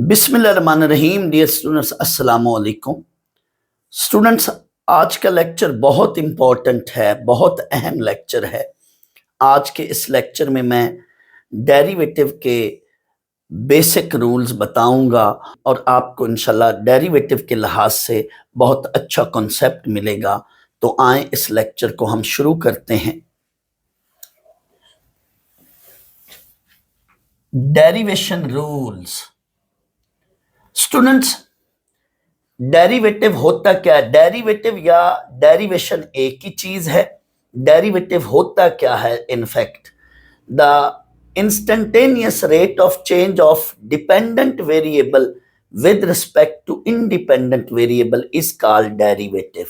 बिस्मिल्लाहिर्रहमानिर्रहीम। Dear students, अस्सलाम वालेकुम। स्टूडेंट्स, आज का लेक्चर बहुत इम्पोर्टेंट है, बहुत अहम लेक्चर है। आज के इस लेक्चर में मैं डेरिवेटिव के बेसिक रूल्स बताऊंगा और आपको इंशाल्लाह डेरिवेटिव के लिहाज से बहुत अच्छा कॉन्सेप्ट मिलेगा। तो आए इस लेक्चर को हम शुरू करते हैं। Derivation rules. स्टूडेंट्स, डेरिवेटिव होता क्या है? डेरिवेटिव या डेरिवेशन एक ही चीज है। डेरिवेटिव होता क्या है? In fact the instantaneous rate of change of dependent variable with respect to independent variable is called derivative.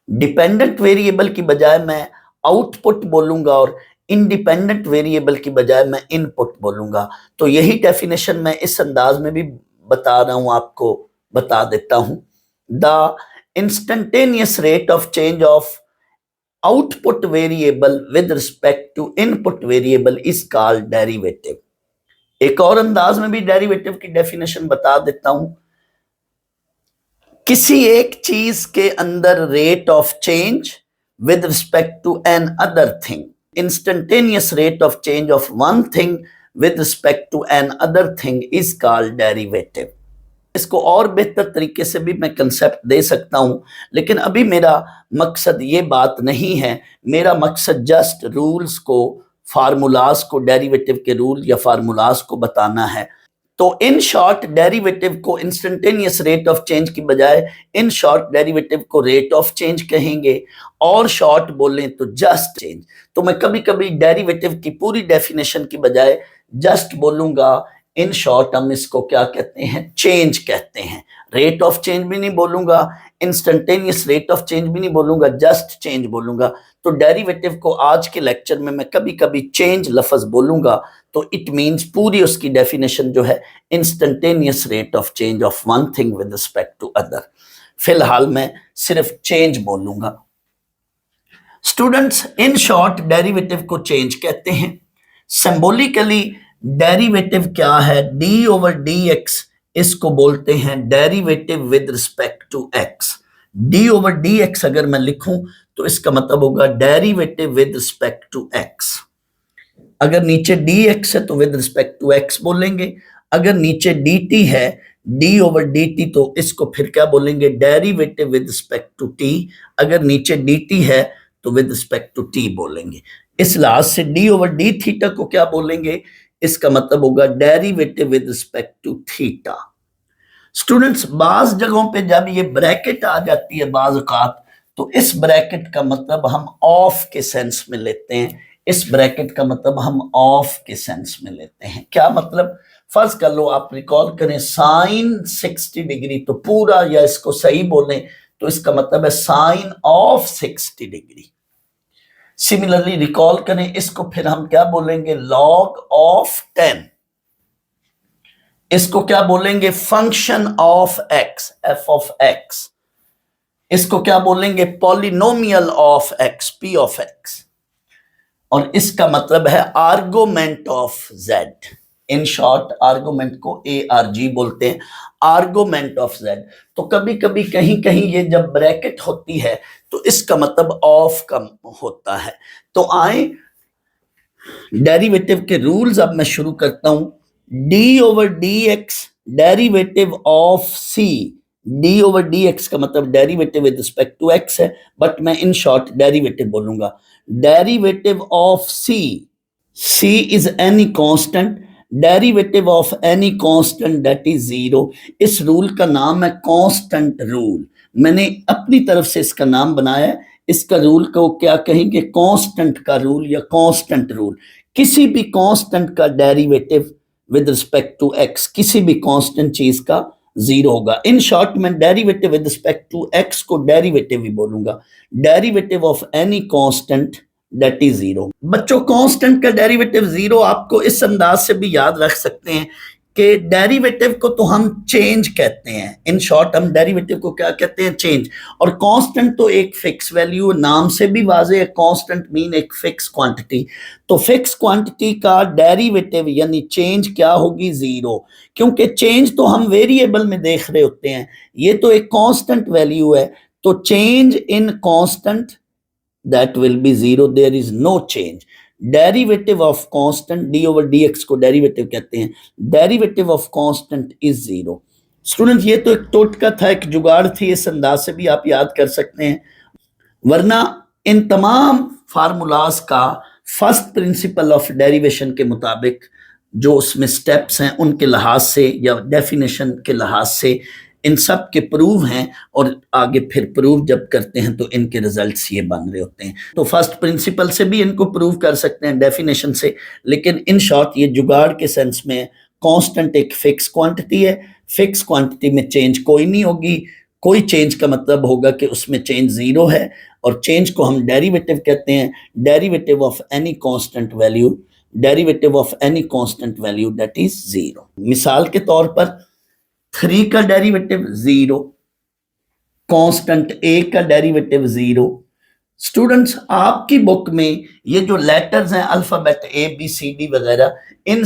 Dependent variable की बजाय मैं आउटपुट बोलूंगा और इंडिपेंडेंट वेरिएबल की बजाय मैं इनपुट बोलूंगा। तो यही डेफिनेशन मैं इस अंदाज में भी बता रहा हूं, आपको बता देता हूं। The instantaneous rate of change of output variable with respect to input variable is called derivative. एक और अंदाज में भी डेरिवेटिव की डेफिनेशन बता देता हूं। किसी एक चीज के अंदर rate of change with respect to another thing, instantaneous rate of change of one thing with respect to another thing is called derivative. इसको और बेहतर तरीके से भी मैं कंसेप्ट दे सकता हूं, लेकिन अभी मेरा मकसद ये बात नहीं है। मेरा मकसद जस्ट रूल्स को, फार्मूलाज को, डेरिवेटिव के रूल या फार्मूलाज को बताना है। तो इन शॉर्ट डेरिवेटिव को इंस्टेंटेनियस रेट ऑफ चेंज की बजाय इन शॉर्ट डेरिवेटिव को रेट ऑफ चेंज कहेंगे, और शॉर्ट बोलें तो जस्ट चेंज। तो मैं कभी कभी डेरिवेटिव की पूरी डेफिनेशन की बजाय जस्ट बोलूंगा। इन शॉर्ट हम इसको क्या कहते हैं? चेंज कहते हैं। रेट ऑफ चेंज भी नहीं बोलूंगा, इंस्टेंटेनियस रेट ऑफ चेंज भी नहीं बोलूंगा, जस्ट चेंज बोलूंगा। तो डेरिवेटिव को आज के लेक्चर में मैं कभी कभी चेंज लफ्ज बोलूंगा, तो इट मींस पूरी उसकी डेफिनेशन जो है instantaneous rate of change of one thing with respect to other. फिलहाल मैं सिर्फ चेंज बोलूंगा। स्टूडेंट्स, इन शॉर्ट डेरिवेटिव को चेंज कहते हैं। सिंबॉलिकली डेरिवेटिव क्या है? डी ओवर डी एक्स, इसको बोलते हैं derivative with respect to x. D over D x अगर मैं लिखूं तो इसका मतलब होगा derivative with respect to x. अगर नीचे डी एक्स है तो विद रिस्पेक्ट टू एक्स बोलेंगे। अगर नीचे डी टी है, डी ओवर डी टी, तो इसको फिर क्या बोलेंगे? Derivative with respect to t. अगर नीचे डी टी है तो विद रिस्पेक्ट टू टी बोलेंगे। इस लिहाज से डी ओवर डी थीटा को क्या बोलेंगे? इसका मतलब होगा derivative with respect to theta. Students, बाज जगहों पे जब ये ब्रैकेट आ जाती है बाज औकात, तो इस ब्रैकेट का मतलब हम ऑफ के सेंस में लेते हैं। इस ब्रैकेट का मतलब हम ऑफ के सेंस में लेते हैं। क्या मतलब? फर्ज कर लो, आप रिकॉल करें साइन 60 डिग्री, तो पूरा, या इसको सही बोलें तो इसका मतलब है sine of 60 degree. Similarly recall करें इसको, फिर हम क्या बोलेंगे? Log of 10। इसको क्या बोलेंगे? Function of x, f of x. इसको क्या बोलेंगे? Polynomial of x, p of x. और इसका मतलब है argument of z. In short argument को ARG बोलते हैं, आर्गुमेंट ऑफ जेड। तो कभी कभी कहीं कहीं ये जब ब्रैकेट होती है तो इसका मतलब ऑफ का होता है। तो आए डेरिवेटिव के रूल्स अब मैं शुरू करता हूं। D over D x derivative of C. D over D x का मतलब derivative with respect to x है, बट मैं इन शॉर्ट डेरिवेटिव बोलूंगा। Derivative of C, C is any constant, derivative of any constant that is zero. इस rule का नाम है constant rule. मैंने अपनी तरफ से इसका नाम बनाया है। इसका रूल को क्या कहेंगे? कांस्टेंट का रूल या कांस्टेंट रूल। किसी भी कांस्टेंट का derivative with respect to x, किसी भी कांस्टेंट चीज का जीरो होगा। इन शॉर्ट मैं derivative with respect to x को डेरिवेटिव ही बोलूंगा। Derivative of any constant that is zero. बच्चों, कांस्टेंट का डेरिवेटिव जीरो आपको इस अंदाज से भी याद रख सकते हैं कि डेरिवेटिव को तो हम चेंज कहते हैं, इन शॉर्ट हम डेरिवेटिव को क्या कहते हैं, चेंज। और कांस्टेंट तो एक फिक्स वैल्यू, नाम से भी वाज़ेह है, कांस्टेंट मीन एक फिक्स क्वांटिटी। तो फिक्स क्वांटिटी का डेरिवेटिव यानी चेंज क्या होगी, जीरो, क्योंकि चेंज तो हम वेरिएबल में देख रहे होते हैं, ये तो एक कांस्टेंट वैल्यू है, तो change in constant that will be zero, there is no change. Derivative of constant d over D x को डेरिवेटिव कहते हैं, derivative of constant is zero. Student ये तो एक टोटका था, एक जुगाड़ थी, इस अंदाज से भी आप याद कर सकते हैं, वरना इन तमाम फार्मूलाज का फर्स्ट प्रिंसिपल ऑफ डेरिवेशन के मुताबिक जो उसमें स्टेप्स हैं उनके लिहाज से या डेफिनेशन के लिहाज से इन सब के प्रूव हैं, और आगे फिर प्रूव जब करते हैं तो इनके रिजल्ट्स ये बन रहे होते हैं। तो फर्स्ट प्रिंसिपल से भी इनको प्रूव कर सकते हैं, डेफिनेशन से, लेकिन इन शॉर्ट ये जुगाड़ के सेंस में कांस्टेंट एक फिक्स क्वांटिटी है, फिक्स क्वांटिटी में चेंज कोई नहीं होगी, कोई चेंज का मतलब होगा कि उसमें चेंज जीरो है, और चेंज को हम डेरिवेटिव कहते हैं, derivative of any constant value, derivative of any constant value that is zero. मिसाल के तौर पर 3 का डेरिवेटिव जीरो, कांस्टेंट ए का डेरिवेटिव जीरो। स्टूडेंट्स आपकी बुक में ये जो लेटर्स हैं alphabet A B C D वगैरह, इन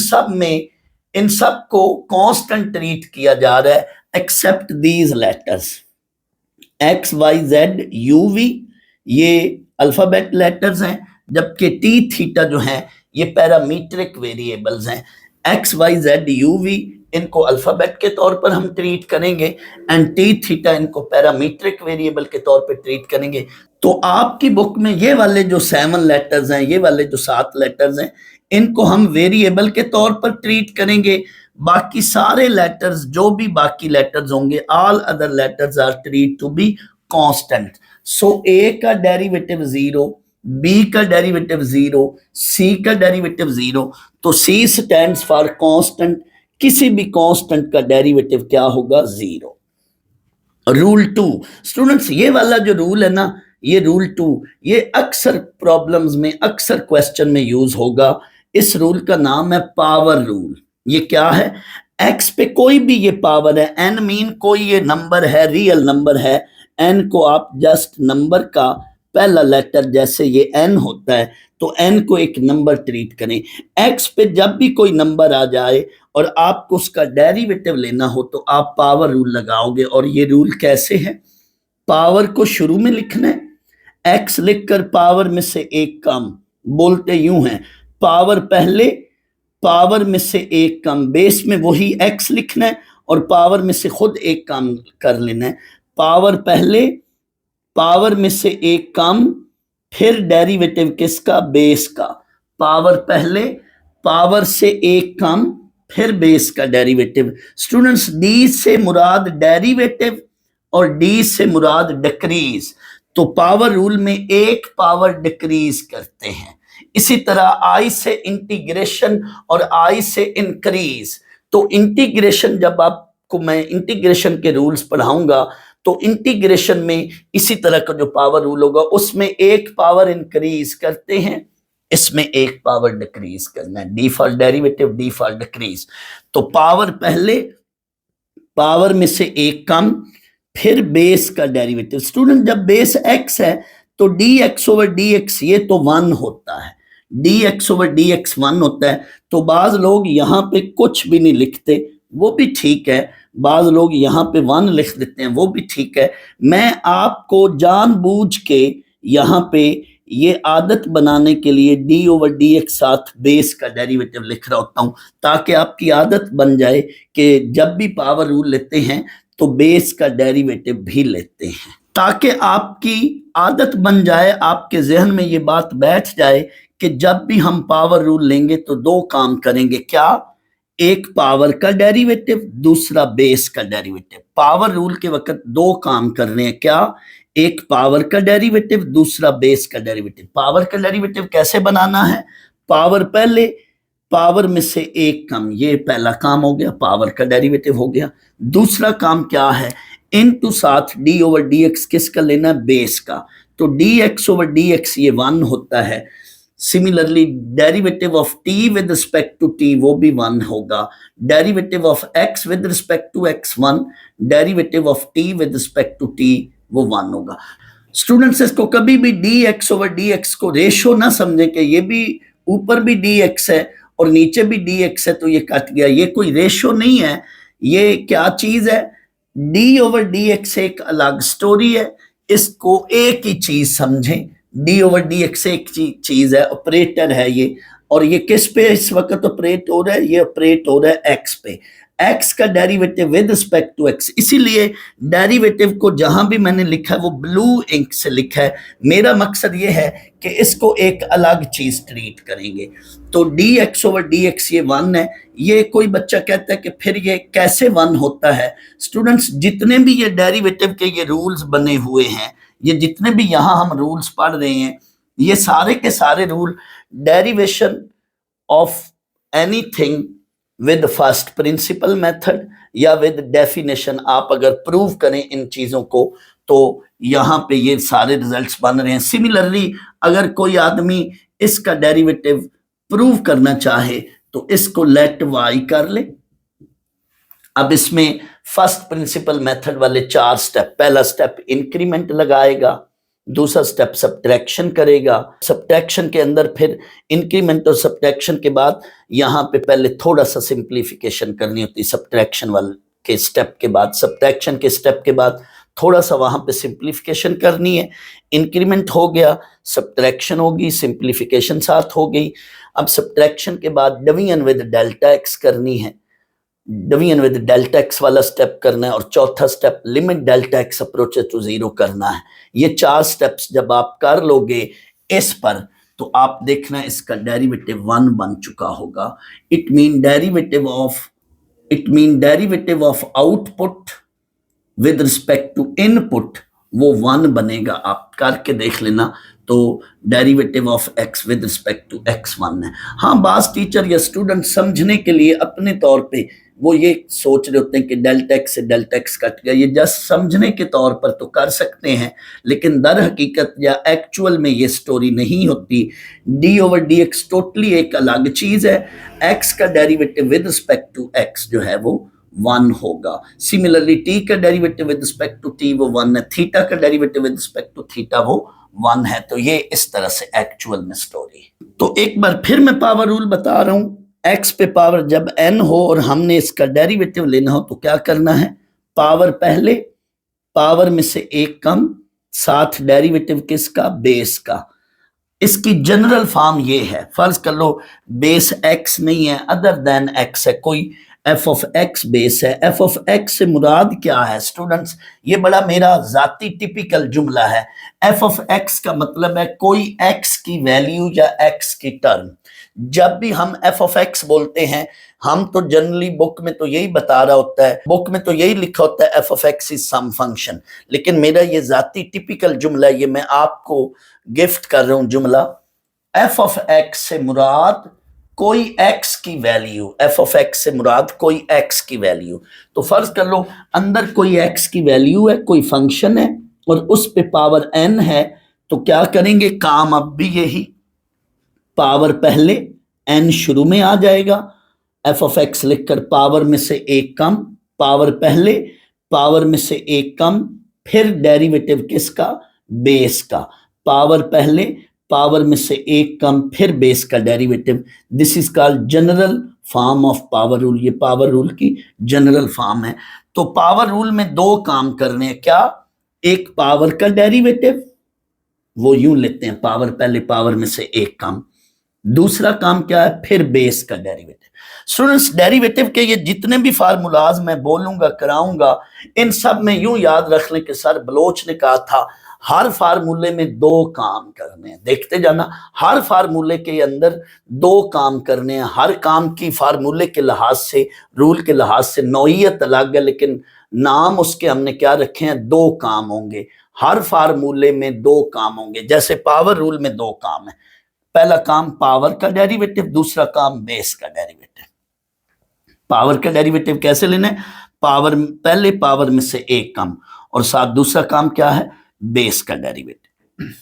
सब को कांस्टेंट ट्रीट किया जा रहा है except these letters, x y z u v, ये अल्फाबेट लेटर्स हैं, जबकि टी थीटा जो है ये पैरामीट्रिक वेरिएबल्स हैं। X y z u v इनको अल्फाबेट के तौर पर हम ट्रीट करेंगे, एंड टी थीटा इनको पैरामीट्रिक वेरिएबल के तौर पर ट्रीट करेंगे। तो आपकी बुक में ये वाले जो 7 लेटर्स हैं, ये वाले जो 7 लेटर्स हैं, इनको हम वेरिएबल के तौर पर ट्रीट करेंगे, बाकी सारे लेटर्स जो भी बाकी लेटर्स होंगे, all other letters are treat to be constant. So A का डेरिवेटिव जीरो, बी का डेरिवेटिव जीरो, सी का डेरिवेटिव जीरो, तो सी स्टैंड्स फॉर कांस्टेंट, किसी भी कांस्टेंट का डेरिवेटिव क्या होगा, जीरो। रूल 2 स्टूडेंट्स, ये वाला जो रूल है ना, ये रूल 2 ये अक्सर प्रॉब्लम्स में, अक्सर क्वेश्चन में यूज होगा। इस रूल का नाम है पावर रूल। ये क्या है, एक्स पे कोई भी ये पावर है, एन मीन कोई ये नंबर है, रियल नंबर है, एन को आप जस्ट नंबर का पहला लेटर, जैसे ये एन होता है तो एन को एक नंबर ट्रीट करें। एक्स पे जब भी कोई नंबर आ जाए और आपको उसका डेरिवेटिव लेना हो तो आप पावर रूल लगाओगे, और ये रूल कैसे है, पावर को शुरू में लिखना है, एक्स लिखकर पावर में से एक कम, बोलते यूं हैं पावर पहले, पावर में से एक कम, बेस में वही एक्स लिखना है और पावर में से खुद एक कम कर लेना है, पावर पहले, पावर में से एक कम, फिर डेरिवेटिव किसका, बेस का, पावर पहले, पावर से एक कम, फिर बेस का डेरिवेटिव। स्टूडेंट्स डी से मुराद डेरिवेटिव और डी से मुराद डिक्रीज, तो पावर रूल में एक पावर डिक्रीज करते हैं। इसी तरह आई से इंटीग्रेशन और आई से इंक्रीज, तो इंटीग्रेशन जब आपको मैं इंटीग्रेशन के रूल्स पढ़ाऊंगा तो इंटीग्रेशन में इसी तरह का जो पावर रूल होगा उसमें एक पावर इंक्रीज करते हैं, इसमें एक पावर डिक्रीज करना है, D for derivative, D for decrease. तो पावर पहले, पावर में से एक कम, फिर बेस का डेरिवेटिव। स्टूडेंट जब बेस एक्स है तो d x over D x ये तो 1 होता है, D x over D x 1 होता है। तो बाज लोग यहाँ पे कुछ भी नहीं लिखते, वो भी ठीक है, बाज लोग यहाँ पे 1 लिख देते हैं, वो भी ठीक है। मैं आपको जानबूझ के यहाँ पे ये आदत बनाने के लिए डी ओवर डी एक्स साथ बेस का डेरिवेटिव लिख रहा होता हूँ, ताकि आपकी आदत बन जाए कि जब भी पावर रूल लेते हैं तो बेस का डेरिवेटिव भी लेते हैं, ताकि आपकी आदत बन जाए, आपके जहन में ये बात बैठ जाए कि जब भी हम पावर रूल लेंगे तो 2 काम करेंगे, क्या, एक पावर का डेरिवेटिव, दूसरा बेस का डेरिवेटिव। पावर रूल के वक्त 2 काम कर रहे हैं, क्या, एक पावर का डेरिवेटिव, दूसरा बेस का डेरिवेटिव। पावर का डेरिवेटिव कैसे बनाना है, पावर पहले, पावर में से एक कम, ये पहला काम हो गया, पावर का डेरिवेटिव हो गया। दूसरा काम क्या है, इनटू साथ डी ओवर डी एक्स किसका लेना है, बेस का, तो d x over D x ये 1 होता है, similarly derivative of t with respect to t वो भी 1 होगा, derivative of x with respect to x 1, derivative of t with respect to t वो 1 होगा। स्टूडेंट्स इसको कभी भी d x over D x को रेशो ना समझें कि ये भी ऊपर भी डी एक्स है और नीचे भी डी एक्स है तो ये कट गया, ये कोई रेशो नहीं है। ये क्या चीज है, डी ओवर डी एक्स एक अलग स्टोरी है, इसको एक ही चीज समझें। डी ओवर डी एक्स एक चीज है, ऑपरेटर है ये, और ये किस पे इस वक्त ऑपरेट हो रहा है, ये ऑपरेट हो रहा है एक्स पे, एक्स का derivative with respect to x. इसीलिए डेरिवेटिव को जहां भी मैंने लिखा है वो ब्लू इंक से लिखा है। मेरा मकसद ये है कि इसको एक अलग चीज ट्रीट करेंगे। तो d x over D x ये 1 है। ये कोई बच्चा कहता है कि फिर ये कैसे 1 होता है। स्टूडेंट्स जितने भी ये डेरिवेटिव के ये रूल्स बने हुए हैं, ये जितने भी यहाँ हम रूल्स पढ़ रहे हैं, ये सारे के सारे rule derivation of anything with first principle method या विद डेफिनेशन आप अगर प्रूव करें इन चीजों को तो यहाँ पे ये सारे रिजल्ट्स बन रहे हैं। सिमिलरली अगर कोई आदमी इसका डेरिवेटिव प्रूव करना चाहे तो इसको लेट वाई कर ले। अब इसमें फर्स्ट प्रिंसिपल मेथड वाले 4 स्टेप, पहला स्टेप इंक्रीमेंट लगाएगा, दूसरा स्टेप सब्ट्रैक्शन करेगा, सब्ट्रैक्शन के अंदर फिर इंक्रीमेंट और सब्ट्रैक्शन के बाद यहाँ पे पहले थोड़ा सा सिंप्लीफिकेशन करनी होती है सब्ट्रैक्शन वाले के स्टेप के बाद, सब्ट्रैक्शन के स्टेप के बाद थोड़ा सा वहां पे सिंप्लीफिकेशन करनी है। इंक्रीमेंट हो गया, सब्ट्रैक्शन होगी, सिंप्लीफिकेशन साथ हो गई। अब सब्ट्रैक्शन के बाद डिवीजन विद डेल्टा एक्स करनी है, डिवीजन विद डेल्टा एक्स वाला स्टेप करना है, और चौथा step limit delta x approaches to 0 करना है। ये 4 स्टेप्स जब आप कर लोगे इस पर तो आप देखना इसका डेरिवेटिव 1 बन चुका होगा। It mean derivative of output with respect to input वो 1 बनेगा। आप करके देख लेना। तो derivative of x with respect to x 1 है। हाँ, बास टीचर या स्टूडेंट समझने के लिए अपने तौर पे वो ये सोच रहे होते हैं कि डेल्टा एक्स से डेल्टा एक्स कट गया, ये जस्ट समझने के तौर पर तो कर सकते हैं, लेकिन दर हकीकत या एक्चुअल में ये स्टोरी नहीं होती। D over D x totally एक अलग चीज है। एक्स का derivative with respect to x जो है वो 1 होगा। सिमिलरली टी का derivative with respect to t वो 1 है, थीटा का derivative with respect to theta वो 1 है। तो ये इस तरह से एक्चुअल में स्टोरी। तो एक बार फिर मैं पावर रूल बता रहा हूं। एक्स पे पावर जब n हो और हमने इसका डेरिवेटिव लेना हो तो क्या करना है, पावर पहले, पावर में से एक कम, साथ डेरिवेटिव किसका, बेस का। इसकी जनरल फॉर्म ये है, फर्ज कर लो बेस x नहीं है, अदर देन x है, कोई f ऑफ x बेस है। f ऑफ x से मुराद क्या है स्टूडेंट्स, ये बड़ा मेरा जाती टिपिकल जुमला है। f ऑफ x का मतलब है कोई x की वैल्यू या x की टर्म। जब भी हम f ऑफ x बोलते हैं, हम तो जनरली बुक में तो यही बता रहा होता है, बुक में तो यही लिखा होता है f of x is some function, लेकिन मेरा ये जाती टिपिकल जुमला, ये मैं आपको गिफ्ट कर रहा हूं जुमला। f ऑफ x से मुराद कोई x की वैल्यू, f ऑफ x से मुराद कोई x की वैल्यू। तो फर्ज कर लो अंदर कोई x की वैल्यू है, कोई फंक्शन है और उस पे पावर n है, तो क्या करेंगे, काम अब भी यही, पावर पहले n शुरू में आ जाएगा, f ऑफ x लिखकर पावर में से एक कम, पावर पहले, पावर में से एक कम, फिर डेरिवेटिव किसका, बेस का, पावर पहले, पावर में से एक कम, फिर बेस का derivative. This is called general form of power rule. ये पावर रूल की जनरल फॉर्म है। तो पावर रूल में 2 काम करने हैं, क्या, एक पावर का डेरिवेटिव, वो यूं लेते हैं पावर पहले, पावर में से एक कम। दूसरा काम क्या है, फिर बेस का डेरिवेटिव। स्टूडेंट्स डेरिवेटिव के ये जितने भी फार्मूलाज मैं बोलूंगा कराऊंगा, इन सब में यूं याद रख लें कि सर बलोच ने कहा था हर फार्मूले में 2 काम करने हैं। देखते जाना, हर फार्मूले के अंदर 2 काम करने हैं। हर काम की फार्मूले के लिहाज से, रूल के लिहाज से नौइयत अलग है, लेकिन नाम उसके हमने क्या रखे हैं, 2 काम होंगे। हर फार्मूले में 2 काम होंगे। जैसे पावर रूल में 2 काम है, पहला काम पावर का डेरिवेटिव, दूसरा काम बेस का डेरिवेटिव। पावर का डेरिवेटिव कैसे लेना है, पावर पहले, पावर में से एक कम, और साथ दूसरा काम क्या है, बेस का डेरिवेटिव।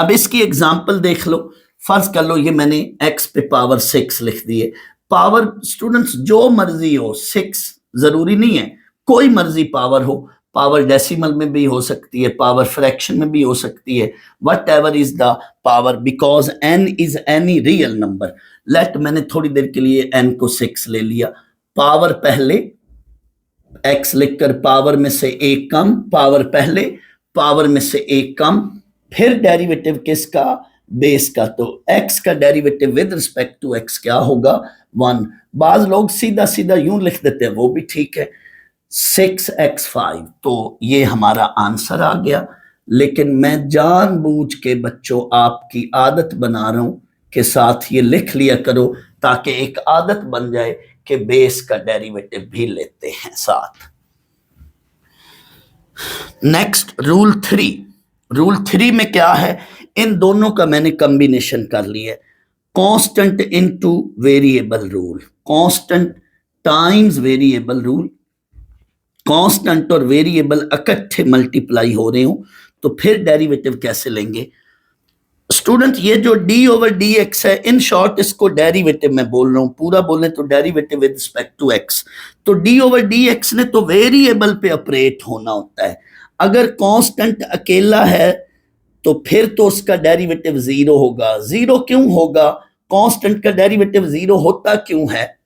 अब इसकी एग्जांपल देख लो। फर्ज कर लो ये मैंने x पे पावर 6 लिख दी है। पावर स्टूडेंट्स जो मर्जी हो, 6 जरूरी नहीं है, कोई मर्जी पावर हो। पावर डेसिमल में भी हो सकती है, पावर फ्रैक्शन में भी हो सकती है, whatever is the power, because n is any real number. Let मैंने थोड़ी देर के लिए n को 6 ले लिया। पावर पहले x लिखकर पावर में से एक कम, पावर पहले पावर में से एक कम, फिर डेरिवेटिव किसका, बेस का। तो x का derivative with respect to x क्या होगा, 1। बाज लोग सीधा सीधा यूं लिख देते हैं, वो भी ठीक है, 6x5। तो ये हमारा आंसर आ गया। लेकिन मैं जानबूझ के बच्चों आपकी आदत बना रहा हूं कि साथ ये लिख लिया करो, ताकि एक आदत बन जाए कि बेस का डेरिवेटिव भी लेते हैं साथ। Next rule 3। रूल 3 में क्या है, इन दोनों का मैंने कॉम्बिनेशन कर लिया है। Constant into variable rule, constant times variable rule. Constant और वेरिएबल इकट्ठे मल्टीप्लाई हो रहे हो तो फिर डेरिवेटिव कैसे लेंगे स्टूडेंट। ये जो d ओवर डी एक्स है, इन शॉर्ट इसको डेरिवेटिव में बोल रहा हूं, पूरा बोले तो derivative with respect to x। तो d ओवर डी एक्स ने तो वेरिएबल पे ऑपरेट होना होता है। अगर कांस्टेंट अकेला है तो फिर तो उसका डेरिवेटिव 0 होगा। 0 क्यों होगा, कांस्टेंट का डेरिवेटिव 0 होता क्यों है,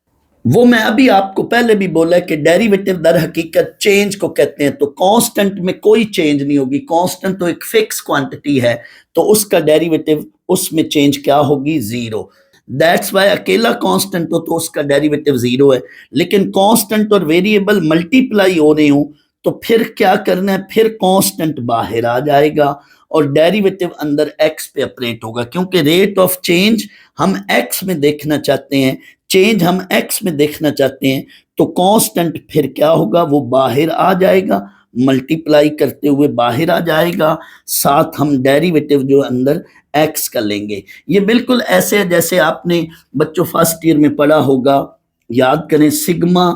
वो मैं अभी आपको पहले भी बोला कि डेरिवेटिव दर हकीकत चेंज को कहते हैं। तो कांस्टेंट में कोई चेंज नहीं होगी, कांस्टेंट तो एक फिक्स क्वांटिटी है, तो उसका डेरिवेटिव उसमें चेंज क्या होगी, 0। दैट्स वाई अकेला कांस्टेंट हो तो उसका डेरिवेटिव 0 है। लेकिन कांस्टेंट और वेरिएबल मल्टीप्लाई हो रहे हो तो फिर क्या करना है, फिर कांस्टेंट बाहर आ जाएगा और डेरिवेटिव अंदर x पे ऑपरेट होगा, क्योंकि रेट ऑफ चेंज हम x में देखना चाहते हैं, चेंज हम x में देखना चाहते हैं। तो कांस्टेंट फिर क्या होगा, वो बाहर आ जाएगा, मल्टीप्लाई करते हुए बाहर आ जाएगा, साथ हम डेरिवेटिव जो अंदर x का लेंगे। ये बिल्कुल ऐसे है जैसे आपने बच्चों फर्स्ट ईयर में पढ़ा होगा, याद करें, सिग्मा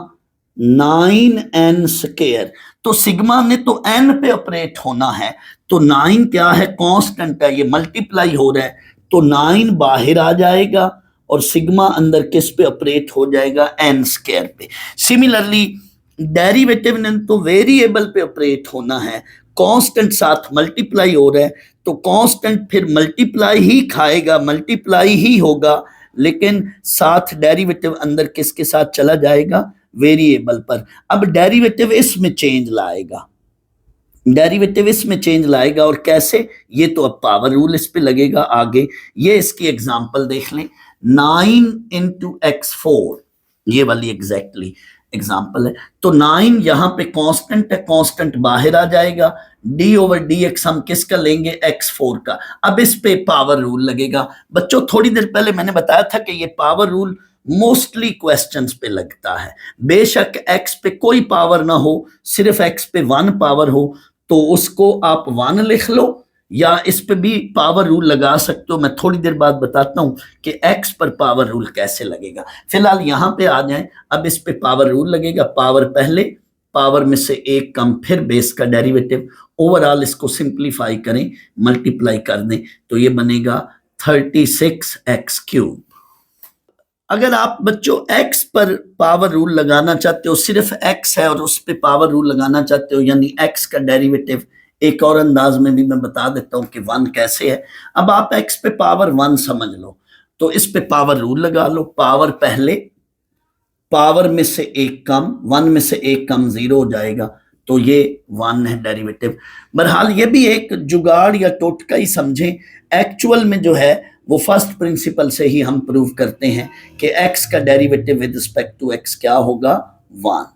9n स्क्वायर। तो सिग्मा ने तो n पे ऑपरेट होना है, तो 9 क्या है, कांस्टेंट है, ये मल्टीप्लाई हो रहा है, तो 9 बाहर आ जाएगा और सिग्मा अंदर किस पे ऑपरेट हो जाएगा, n स्क्वायर पे। सिमिलरली डेरिवेटिव ने तो वेरिएबल पे ऑपरेट होना है, कांस्टेंट साथ मल्टीप्लाई हो रहा है, तो कांस्टेंट फिर मल्टीप्लाई ही खाएगा, मल्टीप्लाई ही होगा, लेकिन साथ डेरिवेटिव अंदर किसके साथ चला जाएगा, वेरिएबल पर। अब डेरिवेटिव इसमें चेंज लाएगा, डेरिवेटिव इसमें चेंज लाएगा, और कैसे, ये तो अब पावर रूल इस पे लगेगा आगे। ये इसकी एग्जांपल देख लें, 9 इंटू x4, ये वाली एग्जैक्टली एग्जांपल है। तो 9 यहां पे कांस्टेंट है, कांस्टेंट बाहर आ जाएगा, d ओवर डी एक्स हम किसका लेंगे, x4 का। अब इस पे पावर रूल लगेगा। बच्चों थोड़ी देर पहले मैंने बताया था कि ये पावर रूल मोस्टली क्वेश्चंस पे लगता है। बेशक x पे कोई पावर ना हो, सिर्फ x पे 1 पावर हो, तो उसको आप 1 लिख लो, या इस पे भी पावर रूल लगा सकते हो। मैं थोड़ी देर बाद बताता हूं कि x पर पावर रूल कैसे लगेगा। फिलहाल यहां पे आ जाएं, अब इस पे पावर रूल लगेगा, पावर पहले, पावर में से एक कम, फिर बेस का डेरिवेटिव। ओवरऑल इसको सिंप्लीफाई करें, मल्टीप्लाई कर दें, तो ये बनेगा 36x3। अगर आप बच्चों x पर पावर रूल लगाना चाहते हो, सिर्फ x है और उस पर पावर रूल लगाना चाहते हो, यानी x का डेरिवेटिव एक और अंदाज में भी मैं बता देता हूं कि 1 कैसे है। अब आप x पे पावर 1 समझ लो, तो इस पे पावर रूल लगा लो, पावर पहले, पावर में से एक कम, 1 में से एक कम 0 हो जाएगा, तो ये 1 है डेरिवेटिव। बहरहाल ये भी एक जुगाड़ या टोटका ही समझें, एक्चुअल में जो है वो फर्स्ट प्रिंसिपल से ही हम प्रूव करते हैं कि x का derivative with respect to x क्या होगा, 1।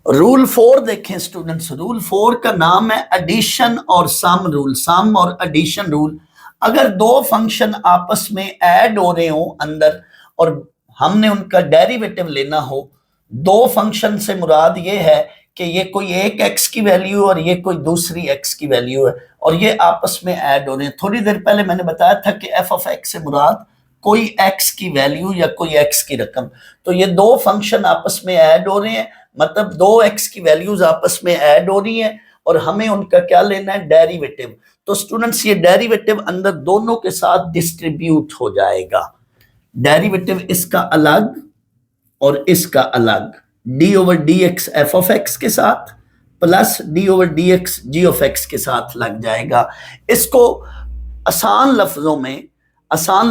रूल 4 देखें स्टूडेंट्स, रूल 4 का नाम है एडिशन और सम रूल, सम और एडिशन रूल। अगर दो फंक्शन आपस में ऐड हो रहे हो अंदर और हमने उनका डेरिवेटिव लेना हो, दो फंक्शन से मुराद ये है कि ये कोई एक x की वैल्यू और ये कोई दूसरी x की वैल्यू है, और ये आपस में ऐड हो रहे हैं। थोड़ी देर पहले मैंने बताया था कि f ऑफ x से मुराद कोई x की वैल्यू या कोई x की रकम। तो ये दो फंक्शन आपस में ऐड हो रहे हैं, मतलब दो x की वैल्यूज आपस में ऐड हो रही हैं, और हमें उनका क्या लेना है, डेरिवेटिव। तो स्टूडेंट्स ये डेरिवेटिव अंदर दोनों के साथ डिस्ट्रीब्यूट हो जाएगा। डेरिवेटिव इसका अलग और इसका अलग, d over D x f of x के साथ plus d over D x g of x के साथ लग जाएगा। इसको आसान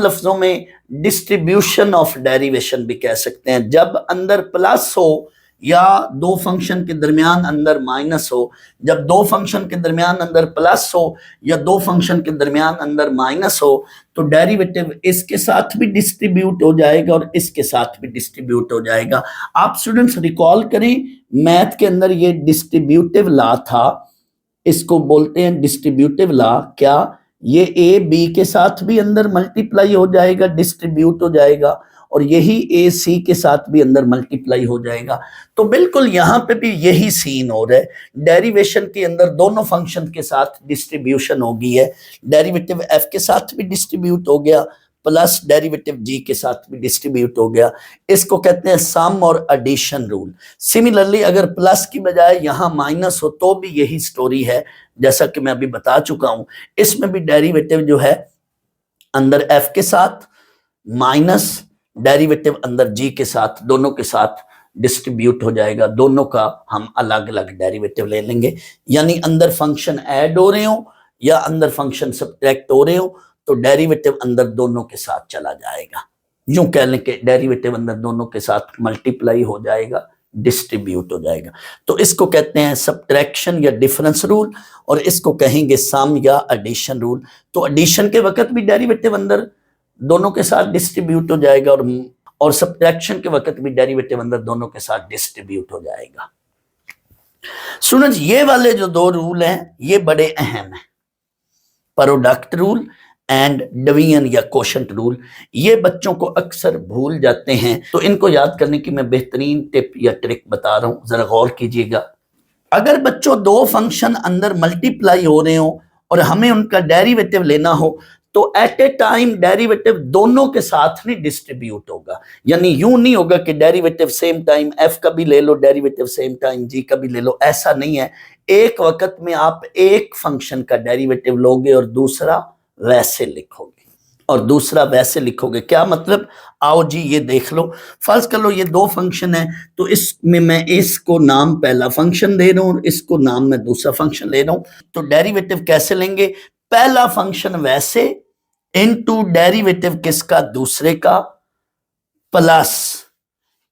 लफ्जों में डिस्ट्रीब्यूशन ऑफ डेरिवेशन भी कह सकते हैं। जब अंदर प्लस हो या दो फंक्शन के दरमियान अंदर माइनस हो, जब दो फंक्शन के दरमियान अंदर प्लस हो या दो फंक्शन के दरमियान अंदर माइनस हो, तो डेरिवेटिव इसके साथ भी डिस्ट्रीब्यूट हो जाएगा और इसके साथ भी डिस्ट्रीब्यूट हो जाएगा। आप स्टूडेंट्स रिकॉल करें, मैथ के अंदर ये डिस्ट्रीब्यूटिव लॉ था, इसको बोलते हैं डिस्ट्रीब्यूटिव लॉ। क्या ये ए बी के साथ भी अंदर मल्टीप्लाई हो जाएगा, डिस्ट्रीब्यूट हो जाएगा, और यही ए सी के साथ भी अंदर मल्टीप्लाई हो जाएगा। तो बिल्कुल यहां पे भी यही सीन हो रहा है। डेरिवेशन के अंदर दोनों फंक्शन के साथ डिस्ट्रीब्यूशन हो गई है, डेरिवेटिव एफ के साथ भी डिस्ट्रीब्यूट हो गया प्लस डेरिवेटिव जी के साथ भी डिस्ट्रीब्यूट हो गया। इसको कहते हैं सम और एडिशन रूल। सिमिलरली अगर प्लस की बजाय यहां माइनस हो तो भी यही स्टोरी है, जैसा कि मैं अभी बता चुका हूं। इसमें भी डेरिवेटिव जो है अंदर एफ के साथ माइनस डेरिवेटिव अंदर जी के साथ, दोनों के साथ डिस्ट्रीब्यूट हो जाएगा। दोनों का हम अलग अलग डेरिवेटिव ले लेंगे, यानी अंदर फंक्शन ऐड हो रहे हो या अंदर फंक्शन सब्ट्रैक्ट हो रहे हो तो डेरिवेटिव अंदर दोनों के साथ चला जाएगा। यूं कह लें कि डेरिवेटिव अंदर दोनों के साथ मल्टीप्लाई हो जाएगा, डिस्ट्रीब्यूट हो जाएगा। तो इसको कहते हैं सब्ट्रैक्शन या डिफरेंस रूल, और इसको कहेंगे सम या एडिशन रूल। तो एडिशन के वक्त भी डेरिवेटिव अंदर दोनों के साथ डिस्ट्रीब्यूट हो जाएगा और सब्ट्रैक्शन के वक्त भी डेरिवेटिव अंदर दोनों के साथ डिस्ट्रीब्यूट हो जाएगा। स्टूडेंट्स ये वाले जो दो रूल हैं ये बड़े अहम हैं, प्रोडक्ट रूल एंड डिवीजन या कोशेंट रूल। ये बच्चों को अक्सर भूल जाते हैं, तो इनको याद करने की मैं बेहतरीन टिप या ट्रिक बता रहा हूं, जरा गौर कीजिएगा। अगर बच्चों दो फंक्शन अंदर मल्टीप्लाई हो रहे हो और हमें उनका डेरिवेटिव लेना हो तो एट ए टाइम डेरिवेटिव दोनों के साथ नहीं डिस्ट्रीब्यूट होगा। यानी यूं नहीं होगा कि डेरिवेटिव सेम टाइम एफ का भी ले लो, डेरिवेटिव सेम टाइम जी का भी ले लो, ऐसा नहीं है। एक वक्त में आप एक फंक्शन का डेरिवेटिव लोगे और दूसरा वैसे लिखोगे और दूसरा वैसे लिखोगे। क्या मतलब, आओ जी ये देख लो। फर्ज कर लो ये दो फंक्शन है, तो इसमें मैं इसको नाम पहला फंक्शन दे रहा हूं और इसको नाम मैं दूसरा फंक्शन ले रहा हूं। तो डेरिवेटिव कैसे लेंगे, पहला फंक्शन वैसे इनटू डेरिवेटिव किसका, दूसरे का, प्लस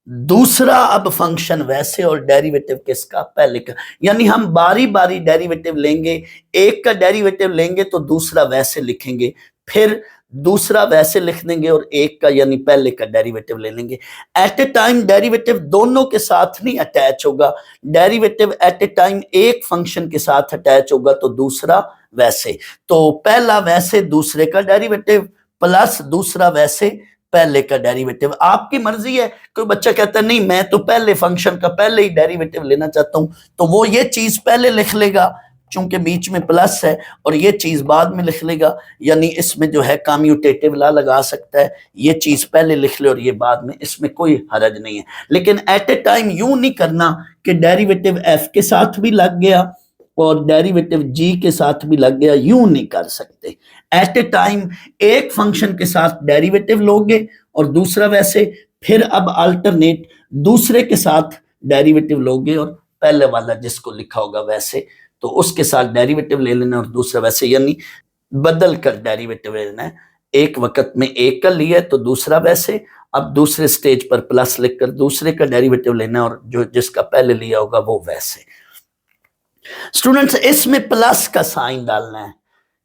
दूसरा अब फंक्शन वैसे और डेरिवेटिव किसका, पहले का। यानी हम बारी बारी डेरिवेटिव लेंगे, एक का डेरिवेटिव लेंगे तो दूसरा वैसे लिखेंगे, फिर दूसरा वैसे लिख देंगे और एक का यानी पहले का डेरिवेटिव ले लेंगे। एट ए टाइम डेरिवेटिव दोनों के साथ नहीं अटैच होगा, डेरिवेटिव एट ए टाइम एक फंक्शन के साथ अटैच होगा तो दूसरा वैसे। तो पहला वैसे दूसरे का डेरिवेटिव प्लस दूसरा वैसे पहले का डेरिवेटिव। आपकी मर्जी है, कोई बच्चा कहता है नहीं मैं तो पहले फंक्शन का पहले ही डेरिवेटिव लेना चाहता हूं, तो वो ये चीज पहले लिख लेगा चूंकि बीच में प्लस है, और ये चीज बाद में लिख लेगा। यानी इसमें जो है कम्यूटेटिव लॉ लगा सकता है, ये चीज पहले लिख ले और ये बाद में, इसमें कोई हरज नहीं है। लेकिन एट ए टाइम यूं नहीं करना कि डेरिवेटिव एफ के साथ भी लग गया और डेरिवेटिव जी के साथ भी लग गया, यूं नहीं कर सकते। एट ए टाइम एक फंक्शन के साथ डेरिवेटिव लोगे और दूसरा वैसे, फिर अब अल्टरनेट दूसरे के साथ डेरिवेटिव लोगे और पहले वाला जिसको लिखा होगा वैसे तो उसके साथ डेरिवेटिव ले लेना और दूसरा वैसे, यानी बदल कर डेरिवेटिव लेना है। एक वक्त में एक का लिया तो दूसरा वैसे, अब दूसरे स्टेज पर प्लस लिखकर दूसरे का डेरिवेटिव लेना और जो जिसका पहले लिया होगा वो वैसे। स्टूडेंट्स इसमें प्लस का साइन डालना है।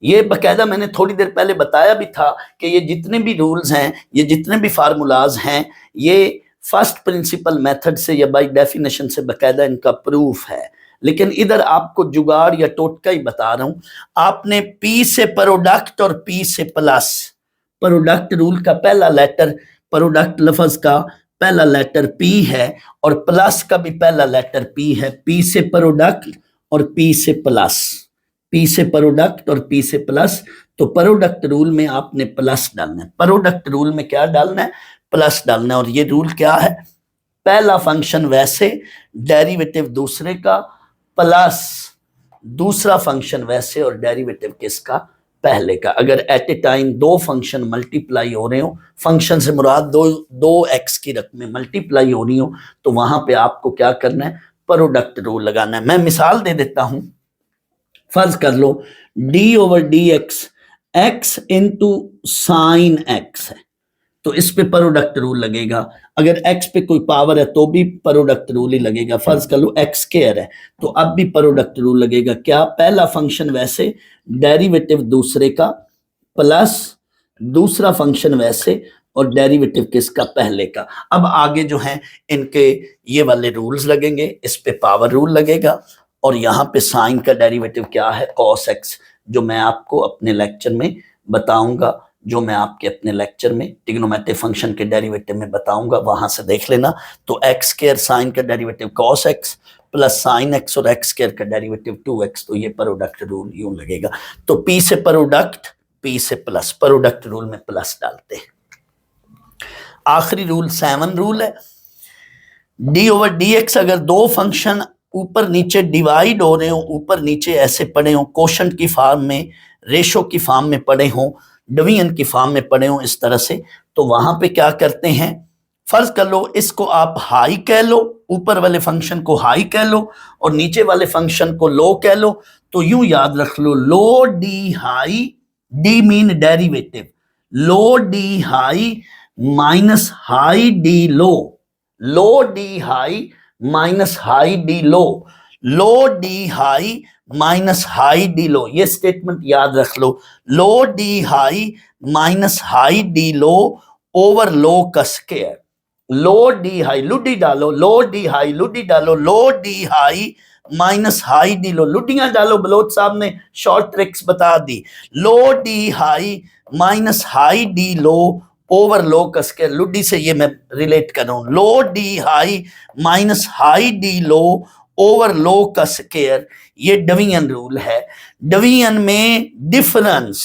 ये बकायदा मैंने थोड़ी देर पहले बताया भी था कि ये जितने भी रूल्स हैं, ये जितने भी फार्मूलाज हैं, ये फर्स्ट प्रिंसिपल मेथड से या बाय डेफिनेशन से बकायदा इनका प्रूफ है। लेकिन इधर आपको जुगाड़ या टोटका ही बता रहा हूं। आपने पी से प्रोडक्ट और पी से प्लस, प्रोडक्ट रूल का पहला लेटर, प्रोडक्ट लफ्ज का पहला लेटर पी है और प्लस का भी पहला लेटर पी है। पी से प्रोडक्ट और पी से प्लस, पी से प्रोडक्ट और पी से प्लस। तो प्रोडक्ट रूल में आपने प्लस डालना है, प्रोडक्ट रूल में क्या डालना है, प्लस डालना है। और ये रूल क्या है, पहला फंक्शन वैसे डेरिवेटिव दूसरे का प्लस दूसरा फंक्शन वैसे और डेरिवेटिव किसका, पहले का। अगर एट ए टाइम दो फंक्शन मल्टीप्लाई हो रहे हो, फंक्शन से मुराद दो एक्स की रकमें मल्टीप्लाई हो रही हो, तो वहां पे आपको क्या करना है, प्रोडक्ट रूल लगाना है। मैं मिसाल दे देता हूं, फर्ज कर लो D over D X X into sine X है, तो इस पे प्रोडक्ट रूल लगेगा। अगर x पे कोई पावर है तो भी प्रोडक्ट रूल ही लगेगा। फर्ज कर लो x स्क्वायर है तो अब भी प्रोडक्ट रूल लगेगा। क्या, पहला फंक्शन वैसे, डेरिवेटिव दूसरे का, प्लस दूसरा फंक्शन वैसे और डेरिवेटिव किसका, पहले का। अब आगे जो है इनके ये वाले रूल्स लगेंगे, इस पे पावर रूल लगेगा और यहाँ पे साइन का डेरिवेटिव क्या है, कॉस एक्स, जो मैं आपको अपने लेक्चर में बताऊंगा, जो मैं आपके अपने लेक्चर में ट्रिग्नोमेट्रिक फंक्शन के डेरिवेटिव में बताऊंगा, वहां से देख लेना। तो एक्स स्क्वायर साइन का derivative cos x plus sine x और एक्स स्क्वायर का डेरिवेटिव 2x, तो ये प्रोडक्ट रूल यूं लगेगा। तो p से प्रोडक्ट, p से प्लस, प्रोडक्ट रूल में प्लस डालते हैं। आखिरी रूल 7 रूल है, d ओवर डी एक्स, अगर दो फंक्शन ऊपर नीचे डिवाइड हो रहे हो, ऊपर नीचे ऐसे पड़े हो, कोशंट की फॉर्म में, रेशो की फॉर्म में पड़े हो, डिवीजन की फॉर्म में पड़े हो इस तरह से, तो वहां पे क्या करते हैं, फर्ज कर लो इसको आप हाई कह लो, ऊपर वाले फंक्शन को हाई कह लो और नीचे वाले फंक्शन को लो कह लो। तो यूं याद रख लो, low D high, D mean derivative, low D high minus high D low, low D high minus high D low, low D high minus high D low. ये स्टेटमेंट याद रख लो, low D high minus high D low over low का square, low D high, लुडी डालो, low D high, लुडी डालो, low D high minus high D low, लुडियां डालो, बलोच साहब ने शॉर्ट ट्रिक्स बता दी। Low D high minus high D low over low का स्क्वायर, लुडी से ये मैं रिलेट कर रहा हूं, low D high minus high D low over low का स्क्वायर, ये डिवीजन रूल है। डिवीजन में डिफरेंस,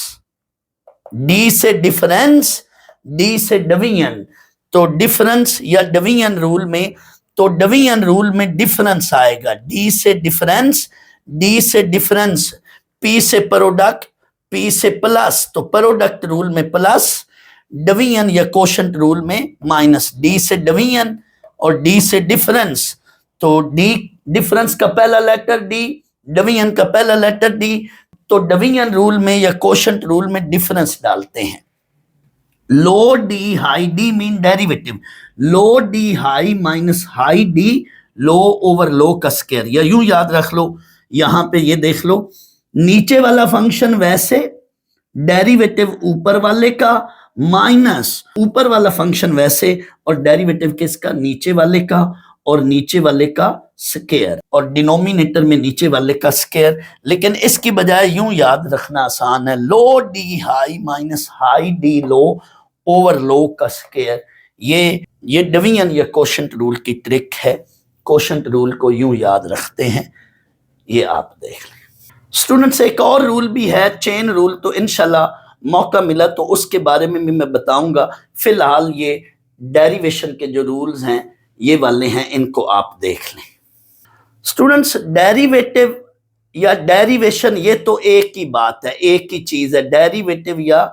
डी से डिफरेंस, डी से डिवीजन, तो डिफरेंस या डिवीजन रूल में, तो डिवीजन रूल में डिफरेंस आएगा, डी से डिफरेंस, डी से डिफरेंस, पी से प्रोडक्ट, पी से प्लस, तो प्रोडक्ट रूल में प्लस, डिवीजन या कोशंट रूल में माइनस, डी से डिवीजन और डी से डिफरेंस, तो डी डिफरेंस का पहला लेटर डी, डिवीजन का पहला लेटर डी, तो डिवीजन रूल में या कोशंट रूल में डिफरेंस डालते हैं। Low D high, D mean derivative, low D high minus high D low over low का स्क्वायर, या यूं याद रख लो, यहां पे ये देख लो, नीचे वाला फंक्शन वैसे, डेरिवेटिव ऊपर वाले का, माइनस ऊपर वाला फंक्शन वैसे और डेरिवेटिव किसका, नीचे वाले का, और नीचे वाले का स्क्वायर, और डिनोमिनेटर में नीचे वाले का स्क्वायर। लेकिन इसकी बजाय यूं याद रखना आसान है, low D high minus high D low over low का स्क्वायर। ये डिवीजन या कोशंट रूल की ट्रिक है, कोशंट रूल को यूं याद रखते हैं, ये आप देख लें। स्टूडेंट्स, एक और रूल भी है, चेन रूल, तो इंशाल्लाह मौका मिला तो उसके बारे में भी मैं बताऊंगा। फिलहाल ये डेरिवेशन के जो रूल्स हैं ये वाले हैं, इनको आप देख लें। स्टूडेंट्स, डेरिवेटिव या डेरिवेशन ये तो एक ही बात है, एक ही चीज है, डेरिवेटिव या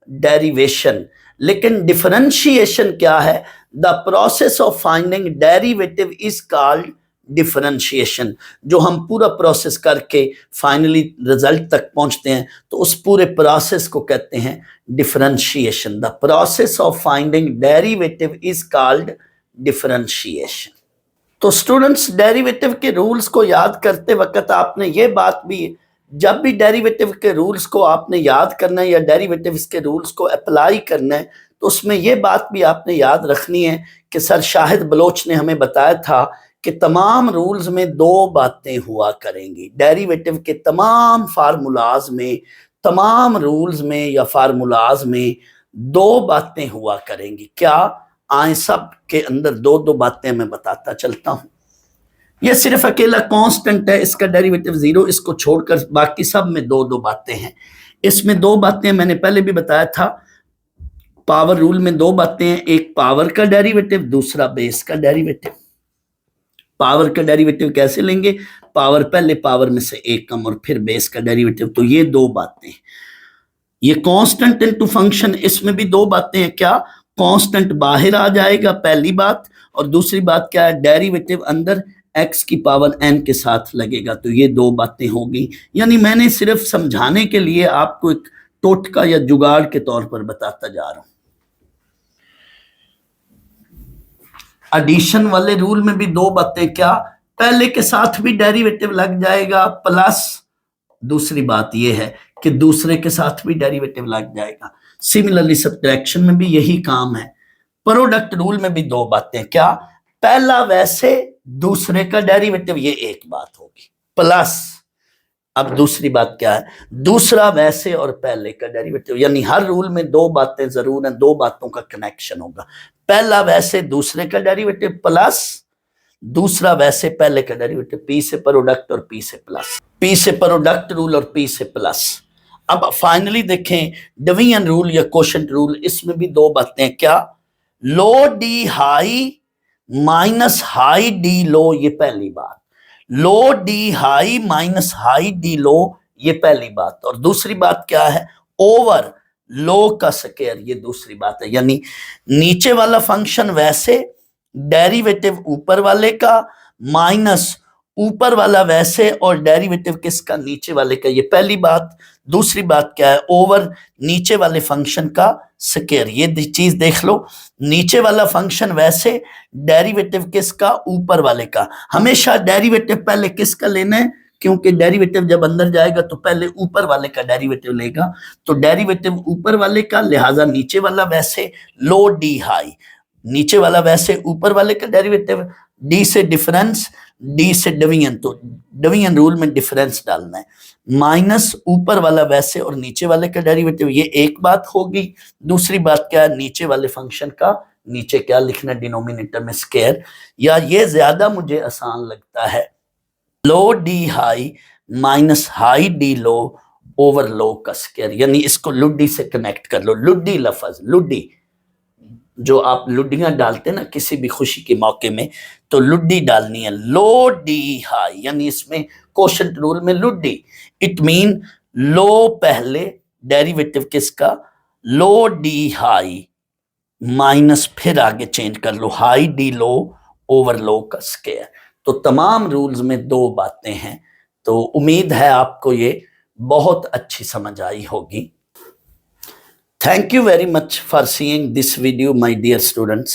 डेरिवेशन। लेकिन डिफरेंशिएशन क्या है, the process of finding derivative is called differentiation. जो हम पूरा प्रोसेस करके फाइनली रिजल्ट तक पहुंचते हैं तो उस पूरे प्रोसेस को कहते हैं differentiation. The process of finding derivative is called differentiation. तो स्टूडेंट्स, डेरिवेटिव के रूल्स को याद करते वक्त आपने ये बात भी, जब भी डेरिवेटिव के रूल्स को आपने याद करना है या डेरिवेटिव्स के रूल्स को अप्लाई करना है, तो उसमें ये बात भी आपने याद रखनी है कि सर शाहिद बलोच ने हमें बताया था कि तमाम रूल्स में दो बातें हुआ करेंगी। डेरिवेटिव के तमाम फार्मूलाज में, तमाम रूल्स में या फार्मूलाज में दो बातें हुआ करेंगी। क्या आए, सब के अंदर दो दो बातें मैं बताता चलता हूं। यह सिर्फ अकेला कांस्टेंट है, इसका डेरिवेटिव 0, इसको छोड़कर बाकी सब में दो दो बातें हैं। इसमें दो बातें मैंने पहले भी बताया था, पावर रूल में दो बातें हैं, एक पावर का डेरिवेटिव, दूसरा बेस का डेरिवेटिव। पावर का डेरिवेटिव कैसे लेंगे, पावर, पहले पावर में से एक कम और फिर बेस का डेरिवेटिव। तो ये दो बातें, ये कांस्टेंट इनटू फंक्शन, इसमें भी दो बातें हैं। क्या? कांस्टेंट बाहर आ जाएगा पहली बात, और दूसरी बात क्या है, डेरिवेटिव अंदर x की पावर n के साथ लगेगा। तो ये दो बातें होगी। यानी मैंने सिर्फ समझाने के लिए आपको एक टोटका या जुगाड़ के तौर पर बताता जा रहा हूं। एडिशन वाले रूल में भी दो बातें, क्या? पहले के साथ भी डेरिवेटिव लग जाएगा, प्लस दूसरी बात यह है कि दूसरे के साथ भी डेरिवेटिव लग जाएगा। सिमिलरली सब्ट्रैक्शन में भी यही काम है। प्रोडक्ट रूल में भी दो बातें, क्या? पहला वैसे, दूसरे का डेरिवेटिव, ये एक बात होगी, प्लस अब दूसरी बात क्या है, दूसरा वैसे और पहले का डेरिवेटिव। यानी हर रूल में दो बातें जरूर हैं, दो बातों का कनेक्शन होगा। पहला वैसे, दूसरे का डेरिवेटिव, प्लस दूसरा वैसे, पहले का डेरिवेटिव। पी से प्रोडक्ट और पी से प्लस, पी से प्रोडक्ट रूल और पी से प्लस। अब फाइनली देखें डिवीजन रूल या कोशेंट रूल, इसमें भी दो बातें, क्या? Low D high minus high D low, ये पहली बात। Low D high minus high D low, ये पहली बात। और दूसरी बात क्या है? ओवर लो का स्क्वायर, ये दूसरी बात है। यानी नीचे वाला फंक्शन वैसे, डेरिवेटिव ऊपर वाले का, माइनस ऊपर वाला वैसे और डेरिवेटिव किसका? नीचे वाले का, ये पहली बात। दूसरी बात क्या है? ओवर नीचे वाले फंक्शन का स्क्वायर, ये चीज देख लो। नीचे वाला फंक्शन वैसे, डेरिवेटिव किसका? ऊपर वाले का। हमेशा डेरिवेटिव पहले किसका लेना है, क्योंकि डेरिवेटिव जब अंदर जाएगा तो पहले ऊपर वाले का डेरिवेटिव लेगा। तो डेरिवेटिव ऊपर वाले का, लिहाजा नीचे वाला वैसे, लो डी हाई, नीचे वाला वैसे, ऊपर वाले का डेरिवेटिव, डी से डिफरेंस, डी से डिवीजन। तो डिवीजन रूल में डिफरेंस डालना है, माइनस ऊपर वाला वैसे और नीचे वाले का डेरिवेटिव, ये एक बात होगी। दूसरी बात क्या है? नीचे वाले फंक्शन का नीचे क्या लिखना? डिनोमिनेटर में स्क्वायर। या ये ज्यादा मुझे आसान लगता है, low D high minus high D low over low का स्क्वायर। यानी इसको लुड्डी से कनेक्ट कर लो। लुड्डी लफज, लुड्डी जो आप लुड्डियां डालते हैं ना किसी भी खुशी के मौके में, तो लुड्डी डालनी है। लो डी हाई, यानी इसमें कोशेंट रूल में लुड्डी, इट मीन लो पहले, डेरिवेटिव किसका? लो डी हाई माइनस फिर आगे चेंज कर लो high D low over low का स्क्वायर। तो तमाम रूल्स में दो बातें हैं। तो उम्मीद है आपको ये बहुत अच्छी समझ आई होगी। Thank you very much for seeing this video, my dear students.